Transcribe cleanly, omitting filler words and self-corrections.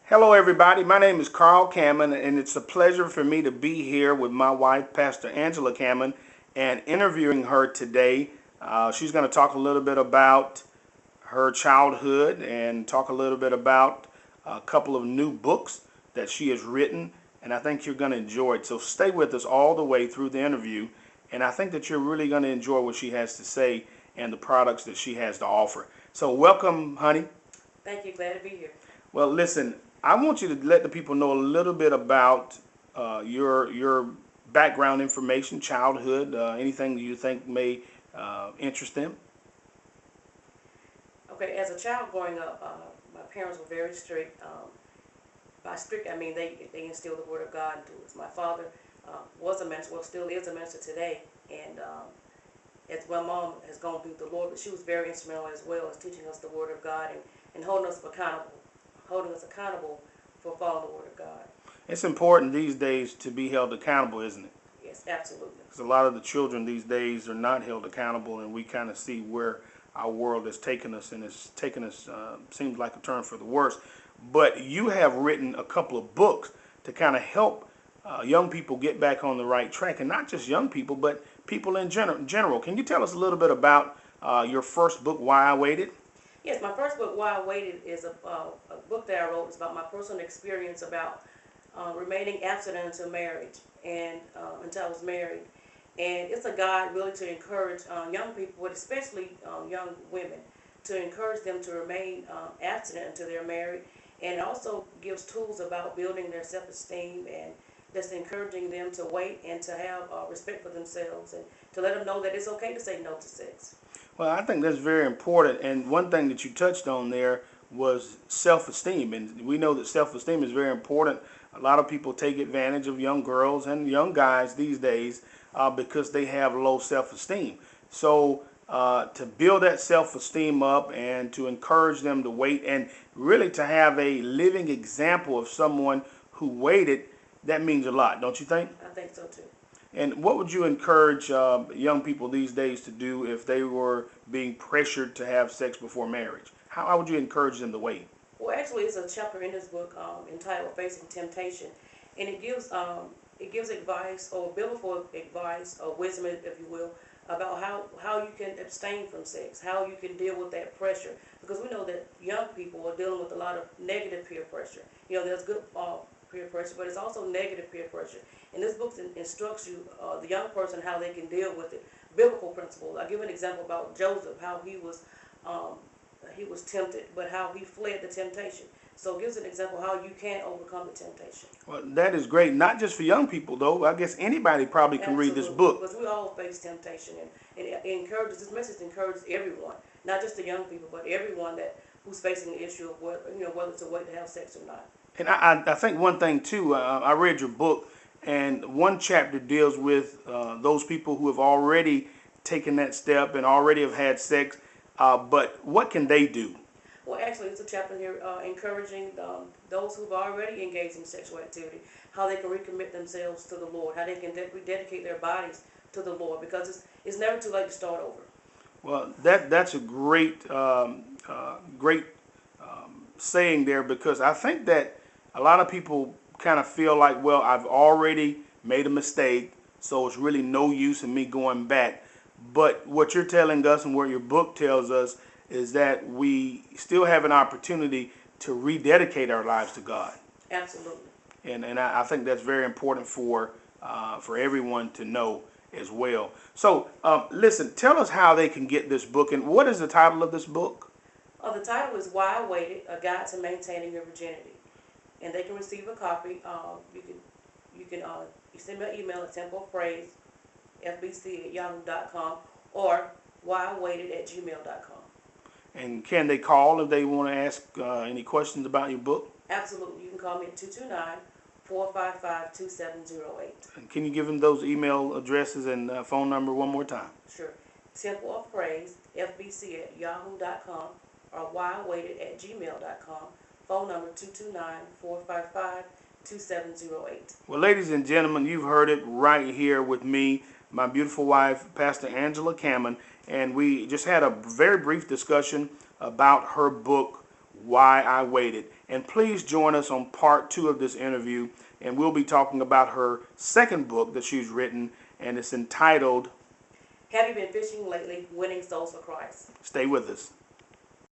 Hello, everybody. My name is Carl Cameron, and it's a pleasure for me to be here with my wife, Pastor Angela Cameron, and interviewing her today. She's going to talk a little bit about her childhood and talk a little bit about a couple of new books that she has written, and I think you're going to enjoy it. So stay with us all the way through the interview, and I think that you're really going to enjoy what she has to say and the products that she has to offer. So welcome, honey. Thank you. Glad to be here. Well, listen, I want you to let the people know a little bit about your background information, childhood, anything that you think may interest them. Okay, as a child growing up, my parents were very strict. By strict, I mean they instilled the Word of God into us. My father was a minister, well, still is a minister today, and as my mom has gone through the Lord, but she was very instrumental as well as teaching us the Word of God and holding us accountable for following the Word of God. It's important these days to be held accountable, isn't it? Yes, absolutely. Because a lot of the children these days are not held accountable, and we kind of see where our world has taken us, and it's taken us, seems like a turn for the worse. But you have written a couple of books to kind of help young people get back on the right track, and not just young people, but people in general. Can you tell us a little bit about your first book, Why I Waited? Yes, my first book, Why I Waited, is a book that I wrote. It's about my personal experience about remaining abstinent until marriage and until I was married. And it's a guide really to encourage young people, but especially young women, to encourage them to remain abstinent until they're married. And it also gives tools about building their self-esteem and just encouraging them to wait and to have respect for themselves and to let them know that it's okay to say no to sex. Well, I think that's very important. And one thing that you touched on there was self-esteem. And we know that self-esteem is very important. A lot of people take advantage of young girls and young guys these days because they have low self-esteem. So to build that self-esteem up and to encourage them to wait and really to have a living example of someone who waited, that means a lot, don't you think? I think so too. And what would you encourage young people these days to do if they were being pressured to have sex before marriage? How would you encourage them to wait? Well, actually, it's a chapter in this book entitled "Facing Temptation," and it gives advice or biblical advice or wisdom, if you will, about how you can abstain from sex, how you can deal with that pressure, because we know that young people are dealing with a lot of negative peer pressure. There's good peer pressure, but it's also negative peer pressure. And this book instructs you, the young person, how they can deal with it. Biblical principles. I'll give an example about Joseph, how he was tempted, but how he fled the temptation. So it gives an example how you can overcome the temptation. Well, that is great. Not just for young people, though. I guess anybody probably can read this Absolutely, book. because we all face temptation, and it encourages. This message encourages everyone, not just the young people, but everyone who's facing the issue of whether to wait to have sex or not. And I think one thing, too, I read your book, and one chapter deals with those people who have already taken that step and already have had sex, but what can they do? Well, actually, it's a chapter here encouraging those who've already engaged in sexual activity, how they can recommit themselves to the Lord, how they can rededicate their bodies to the Lord, because it's never too late to start over. Well, that's a great saying there, because I think that a lot of people kind of feel like, well, I've already made a mistake, so it's really no use in me going back. But what you're telling us and what your book tells us is that we still have an opportunity to rededicate our lives to God. Absolutely. And I think that's very important for everyone to know as well. So listen, tell us how they can get this book, and what is the title of this book? The title is Why I Waited, A Guide to Maintaining Your Virginity. And they can receive a copy. You send me an email at templeofpraise.fbc@yahoo.com or whyiwaited@gmail.com. And can they call if they want to ask any questions about your book? Absolutely. You can call me at 229-455-2708. And can you give them those email addresses and phone number one more time? Sure. Temple of Praise, FBC@yahoo.com or whyiwaited@gmail.com. Phone number 229-455-2708. Well, ladies and gentlemen, you've heard it right here with me, my beautiful wife, Pastor Angela Cameron, and we just had a very brief discussion about her book, Why I Waited. And please join us on part 2 of this interview, and we'll be talking about her second book that she's written, and it's entitled Have You Been Fishing Lately? Winning Souls for Christ. Stay with us.